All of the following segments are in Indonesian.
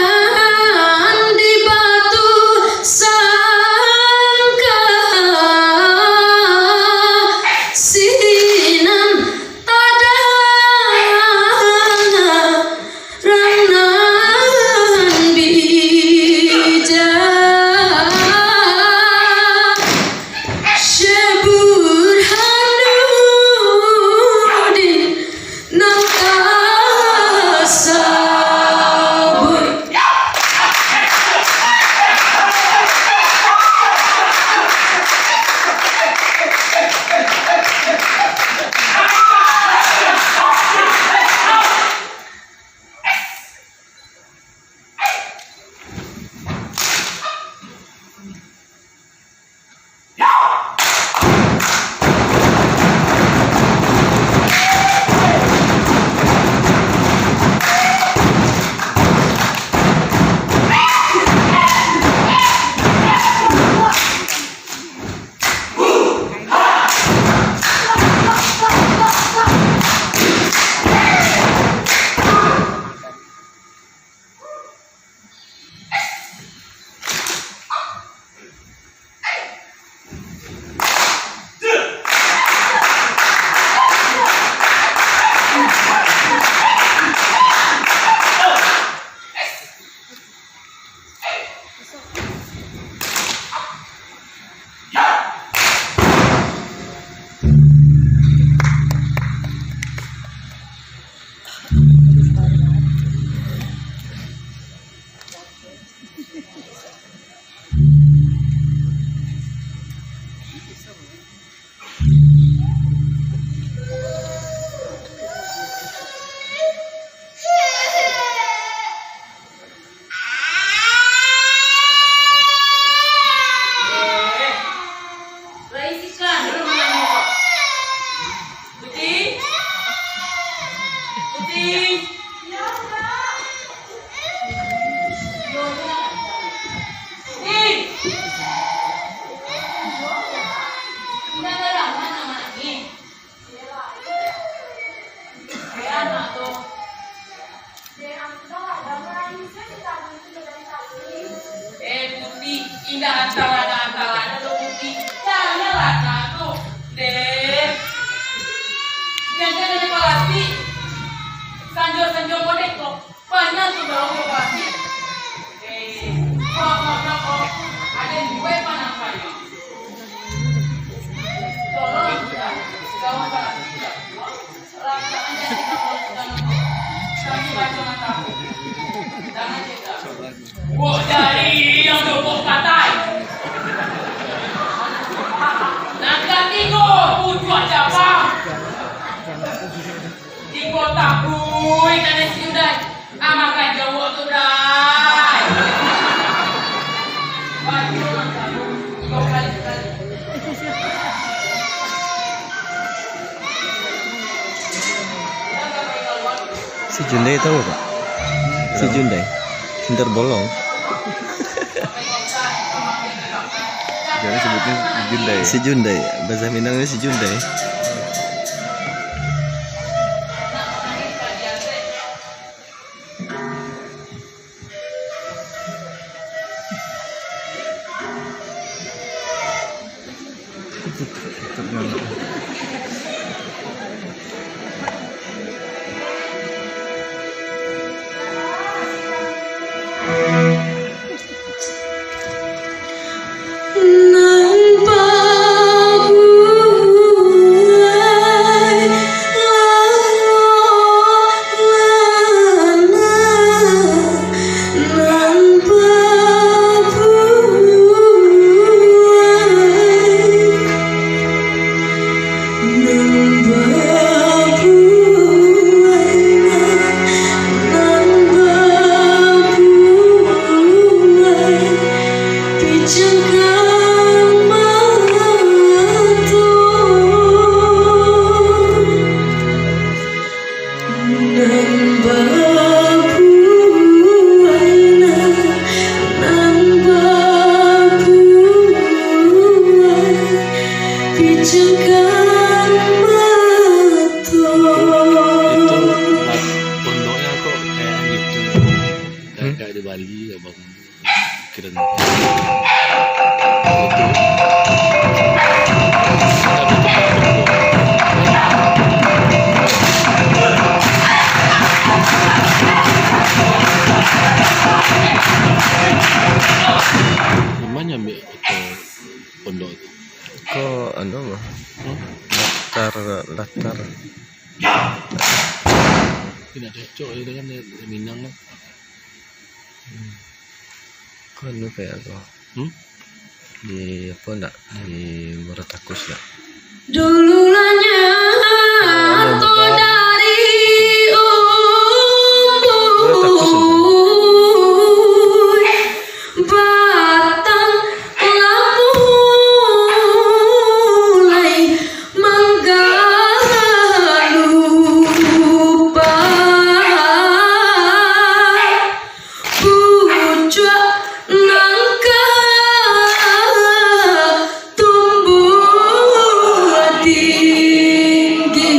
Pariangan di batu sangka, sinan tada ranan bijak, Syekh Burhanuddin banyak tuh dalam lokasi. Kok ada yang gue panang saya. Tolong jangan rasanya kita kami baca mataku. Jangan kita. Wah dari yang 20 katai. Nanti tigo pucuk siapa? Tigo takui karena sudah amakan jauh tu dah. Baju tigo kali. Si Jundai tahu Pak? Si Jundai bolong. Jadi sebutnya Jundai. Si Jundai, bahasa Minangnya si Jundai. Kayak di Bali ya bang, keren. Gimana ambil itu pondok itu? Kok anu mah? Latar. Tidak cocok ya dengan Minang lah. Kok anu kayak apa? Di apa enggak? Di Meratakus enggak? Dululanya atau dari batang mulai menggalupa pucuk nangka tumbuh tinggi.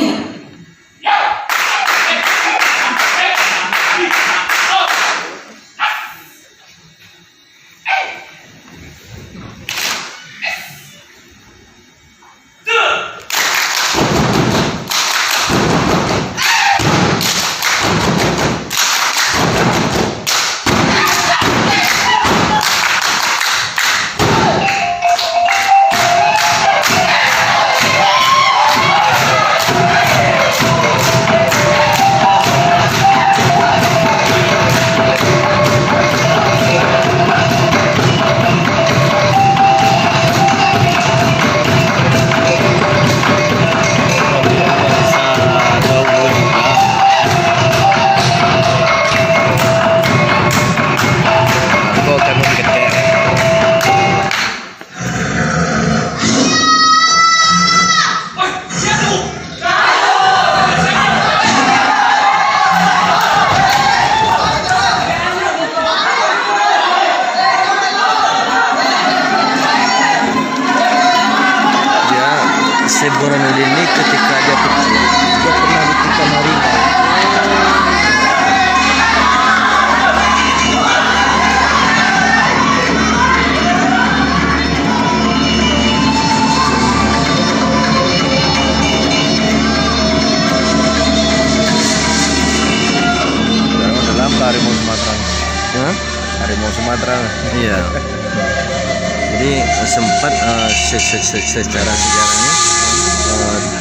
Si Burhanuddin ini ketika dia kecil, dia pernah ditikam harimau. Dalam harimau Iya. Jadi sempat secara sejarahnya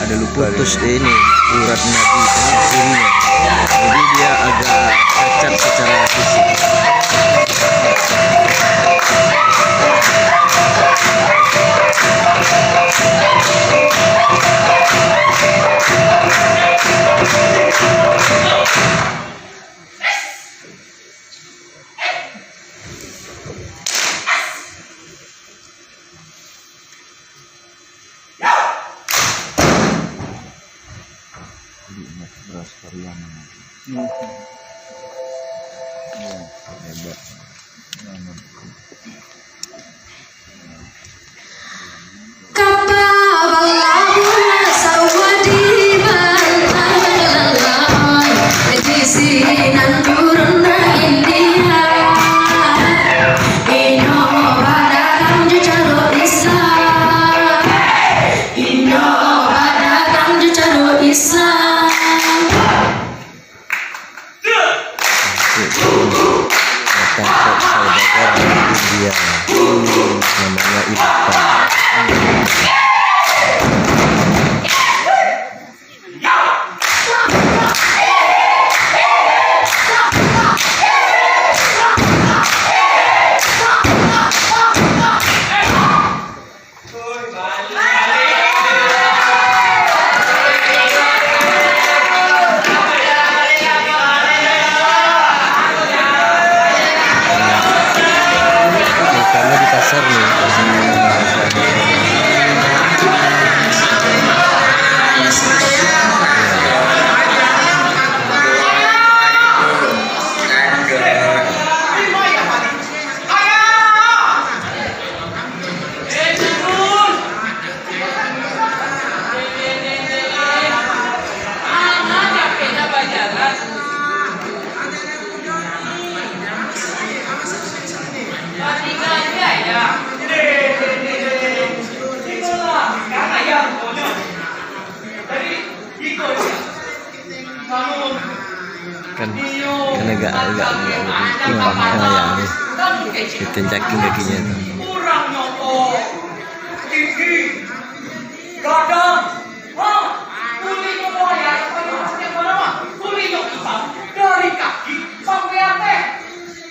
ada putus ini urat nadi tengah kirinya. Jadi dia agak cacat secara fisik. Beras Pariangan. Hebat. Namanya Ulakan. Karena di pasar nih. Kan agak kita cakin kakinya tuh. Kurang nyopo tinggi gadang kuli nyopo ya maksudnya mana kuli nyopo dari kaki sampai ate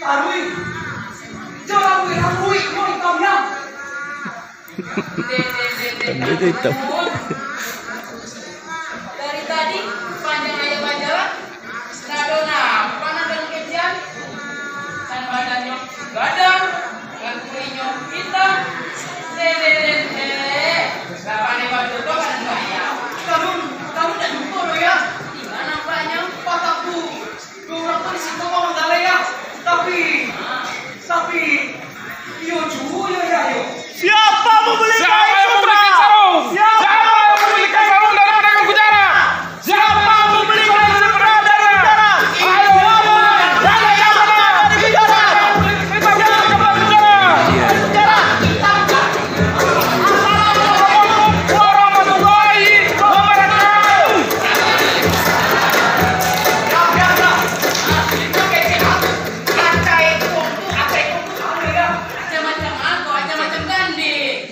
tarui jalan rambut mau hitamnya Itu hitam. dari tadi panjang aja panjang nadona panah dan kejian dan badannya gadang dan kulitnya hitam kapan baju tuh kan saya kamu tak jumpa lo ya di mana banyak pataku orang tuh situ ngomong dale ya tapi yo cuy ya yo Siapa membelikan sarung? Siapa membelikan sarung dari pedagang Kujara? Siapa membelikan sarung dari Kujara? Ayo, dari Kujara! Assalamualaikum warahmatullahi wabarakatuh. macam aku macam gandhi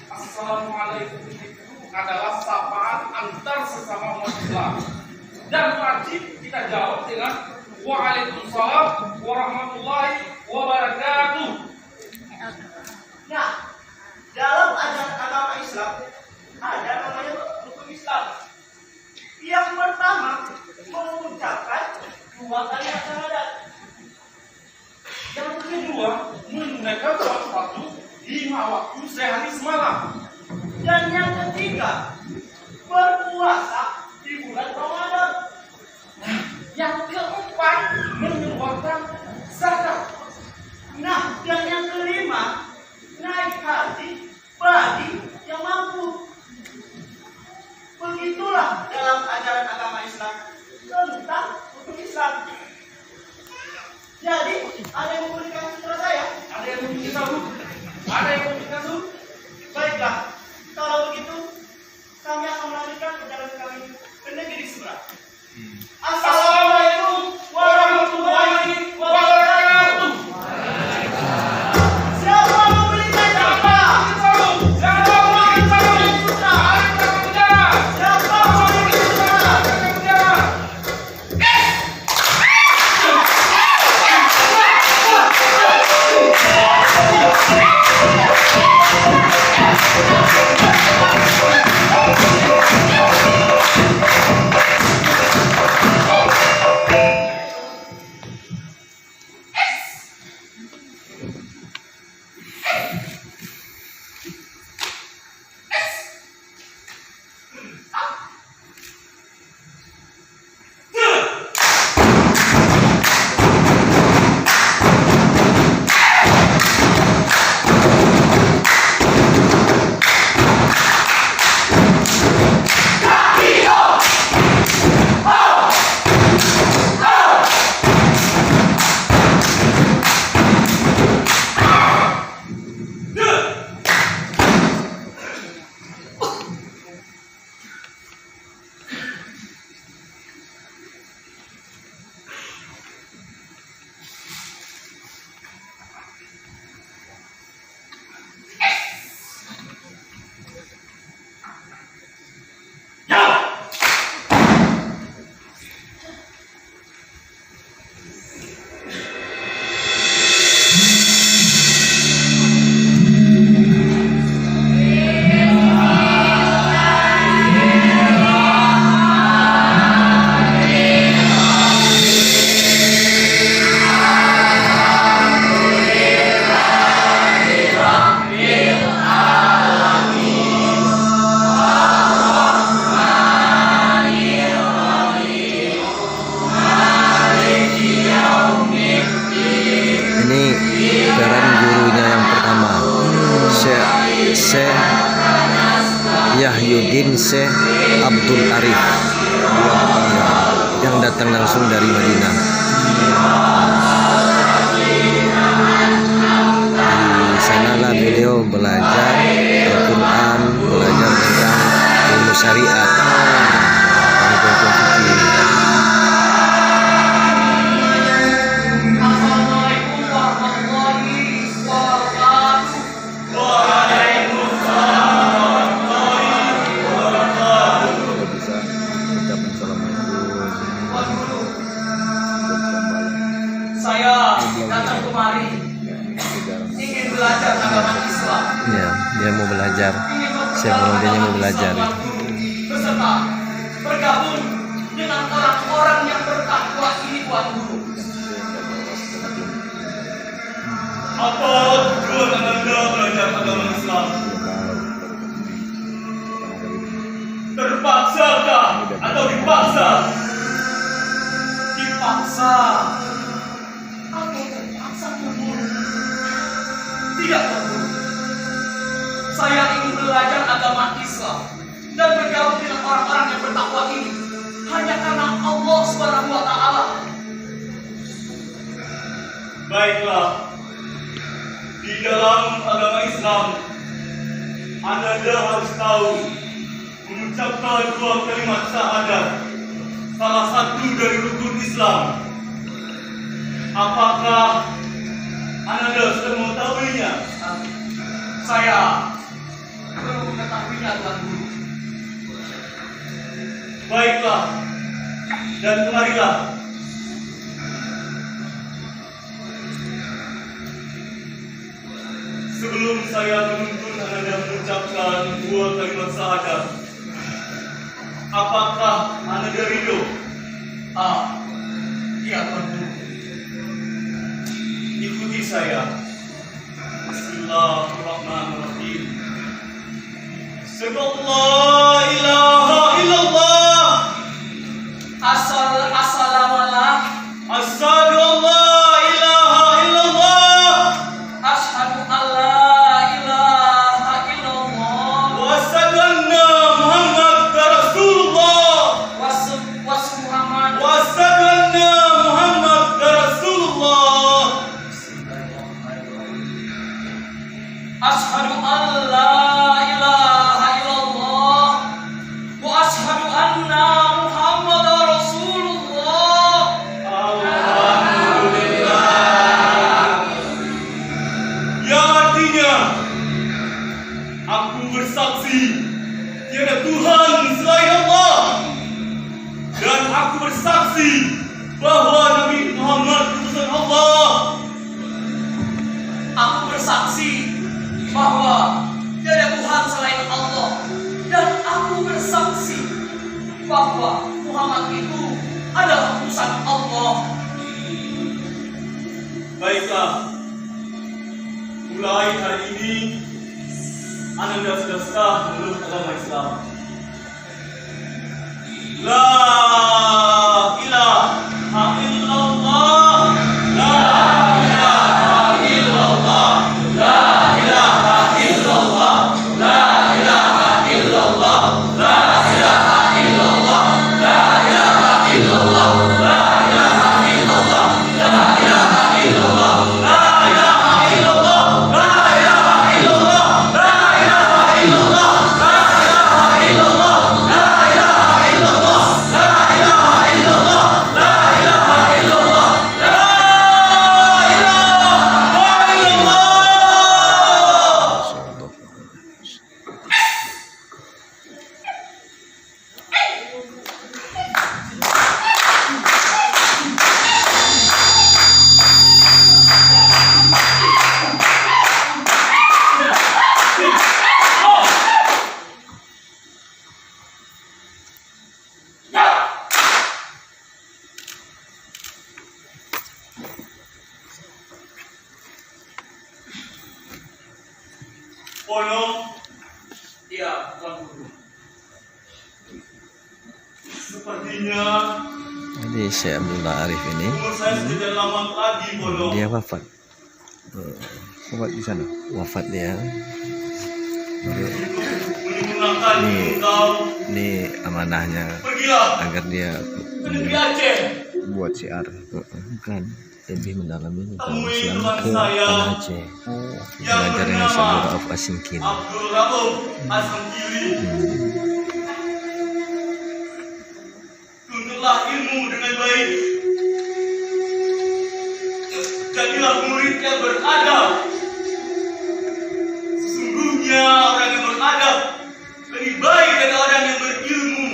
Assalamualaikum adalah sapaan antar sesama umat Islam dan wajib kita jawab dengan Waalaikumsalam warahmatullahi wabarakatuh. Nah, dalam ajaran agama Islam ada namanya rukun Islam. Yang pertama mengucapkan 2 kalimat syahadat. Yang kedua, menunaikan sholat fardu 5 waktu sehari semalam. Dan yang ketiga berpuasa di bulan Ramadan. Yang keempat, mengeluarkan zakat. Nah, dan yang kelima naik haji bagi yang mampu. Begitulah dalam ajaran agama Islam tentang rukun Islam. Jadi, ada yang memberikan sutra saya? Ada yang memberikan sarung? Ada yang memberikan sarung? Baiklah, kalau begitu Syekh Abdul Arif yang datang langsung dari Madinah. Di sanalah beliau belajar Al-Quran, belajar tentang ilmu syariat, ilmu fikih. Assalamualaikum warahmatullahi wabarakatuh. Kalau bisa ucapkan assalamualaikum. Saya datang kemari ingin belajar agama Islam. Ya, dia mau belajar. Syekh Burhanuddin mau belajar. Beserta bergabung dengan orang-orang yang bertakwa ini, Tuan Guru. Apa tujuan Anda belajar agama Islam? Terpaksakah atau dipaksa? Dipaksa atau terpaksa, Tuan Guru? Tidak, Tuan Guru. Saya ingin belajar agama Islam dan bergabung dengan orang-orang yang bertakwa ini hanya karena Allah Subhanahu wa Ta'ala. Baiklah, di dalam agama Islam, Anda harus tahu mengucapkan dua kalimat syahadat, salah satu dari rukun Islam. Apakah Anda sudah mengetahuinya? Saya belum mengetahuinya, Tuan Guru. Baiklah, dan kemarilah. Sebelum saya menuntun Anda mengucapkan dua kalimat syahadat, apakah Anda ridho? Iya, Tuan Guru. Ikuti saya. Bismillahirrahmanirrahim. Semoga ilaha illallah. Assalamualaikum. Asyhadu an la ilaha illallah. Asyhadu an la ilaha illallah. Wa asyhadu anna Muhammad Rasulullah. Wasu Muhammad. Wa asyhadu anna Muhammad Rasulullah. Asyhadu an la ilaha illallah. Wa asyhadu anna Muhammad Rasulullah. Alhamdulillah. Ya, artinya aku bersaksi tiada Tuhan selain Allah, dan aku bersaksi bahwa Nabi Muhammad utusan Allah. Aku bersaksi bahwa tiada Tuhan selain Allah, dan aku bersaksi bahwa Muhammad itu adalah utusan Allah. Baiklah, mulai hari ini Anda sudah sah menurut agama Islam. La ilaha illallah. La ilaha illallah. La ilaha illallah. La ilaha illallah. La ilaha illallah. La ilaha illallah. La ilaha illallah. La ilaha illallah. La ilaha illallah. La ilaha illallah. La ilaha illallah. La ilaha illallah. La ilaha illallah. La ilaha illallah. La ilaha illallah. La ilaha illallah. Pono, Iya, Tuan Guru. sepertinya Jadi Syekh Abdul Arif ini umur saya sudah tidak lama lagi, Pono. dia wafat. Sobat di sana. Wafat dia. Untuk menyempurnakan Ini amanahnya Pergilah agar dia ke negeri Aceh. buat syiar bukan lebih mendalami tentang Temui Islam teman ke saya Tanah Aceh yang belajar dengan bernama Saudara of Asingkin. Abdul Rauf Asmkiri. Tuntutlah ilmu dengan baik. Jadilah murid yang beradab. Sesungguhnya orang yang beradab lebih baik dari orang yang berilmu.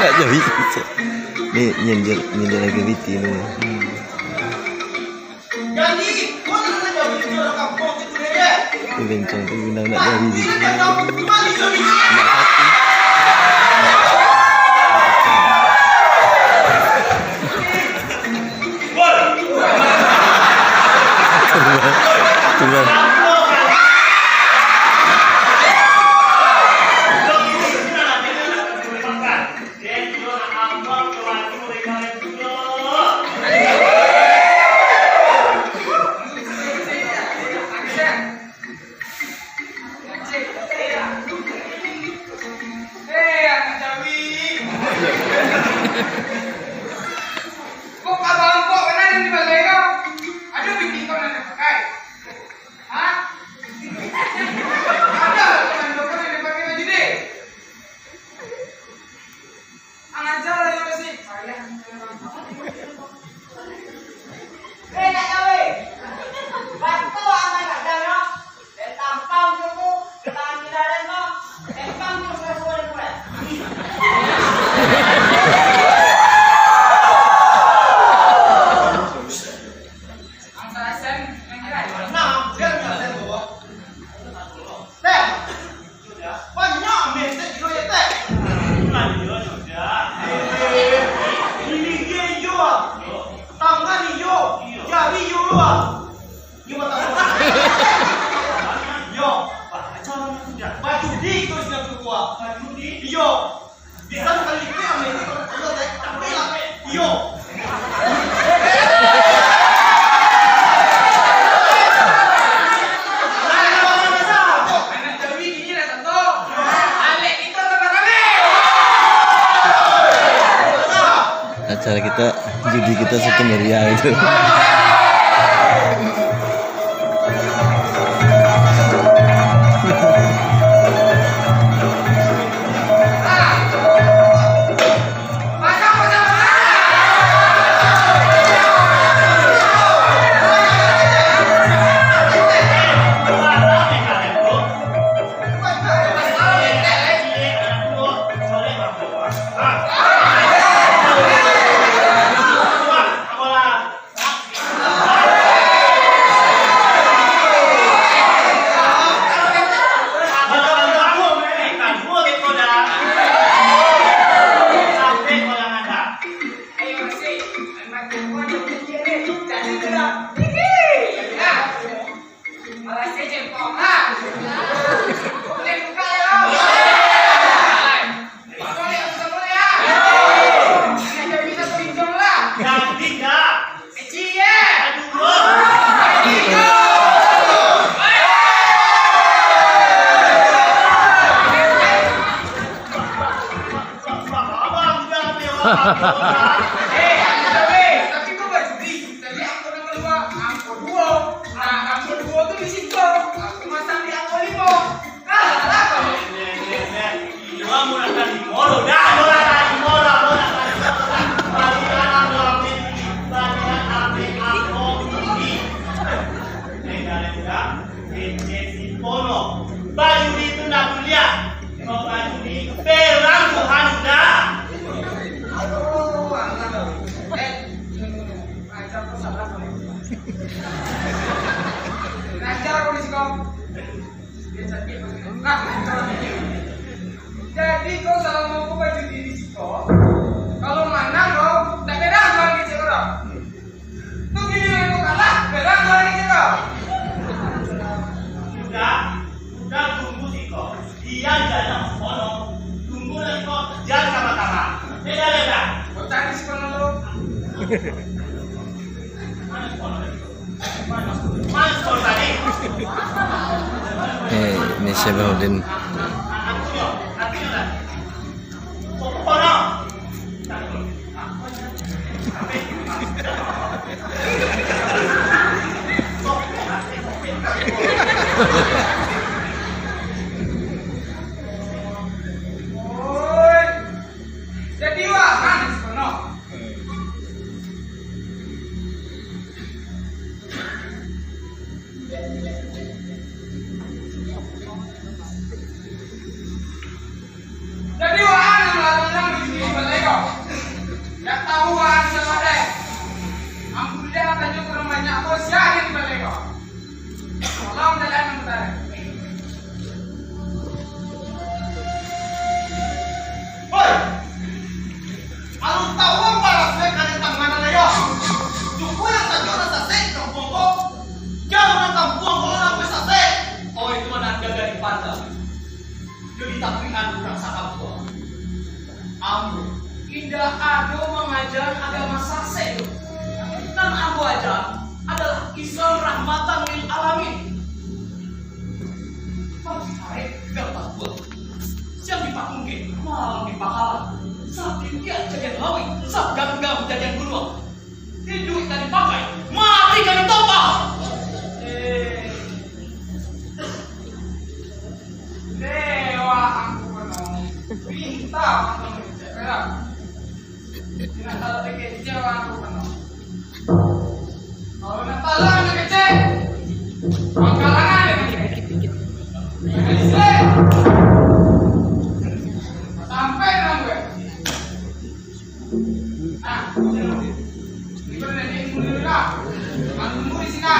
Nak jadi ni nyindir lagi biti ni. Jadi, kau nak jadi di orang kampung itu dia. Ni Rencong tu nak jadi biti. Kita tahu kembali jadi. Tunggal. Acara kita, judi kita sekemeria itu. Tapi kau baju di, tapi aku nak keluar, aku dua. Aku dua tu di situ. Aku masang di aku lima. Kamu nak di mall dah, di mall. Baju itu nak kuliah. Kau baju di perang Burhanuddin. Jadi kau salah mau baju di situ. Kalau mana kau tak berang jual di situ. Tu gini kau kalah, berang jual di situ. Sudah tunggu sih kau. Dia jalan sekolah. Tunggu lagi kau kerja sama-sama. Dah. Kau cari sekolah dulu. Mana sekolah tadi? Ini Syekh Burhanuddin. Jadi wah, mana sekolah? Jadi wah, anak di sini balai. tahu balas mereka tentang mana leo. Cukup yang saja rasa sek kampung kok. Jangan kampung kok sampai sate. Oh itu anak dari pandang. Jadi takrian bukan sakapua. Ambo, indah ado mengajar agama sase. Dan ambo ajar adalah Islam rahmatan lil alamin. Pagi hari dapat buat. Siang dipakungke, malam dipahala. Saat dia jajan lawi, saat gam-gam jajan gunung. Hidup kan dipakai, mati kan ditopang. Dewa aku menong, pinta menong cekera. Tidak ada kecil aku menong. Kalau nak talang nak kecil, makalangan nak kecil. Jangan disini. Sampai nang gue. Ah, ini benar ni Murid dah. Tunggu di sini.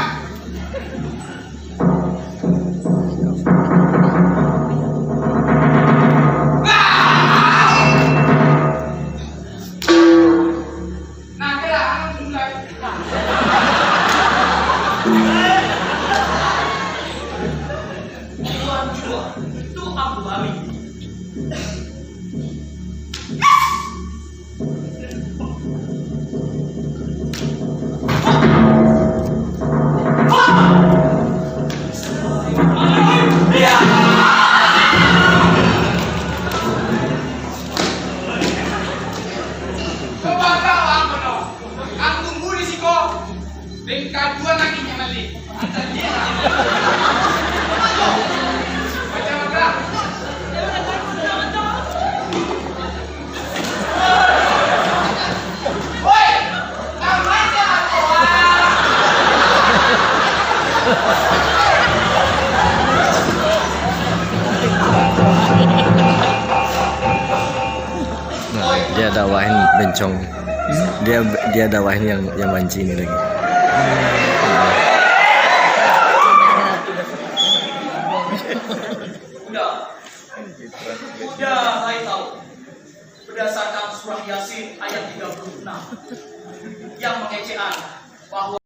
Dia dakwahin Rencong. Dia dakwahin yang manci ini lagi. Udah, saya tahu. Berdasarkan surah Yasin ayat 36 yang mengecekan bahwa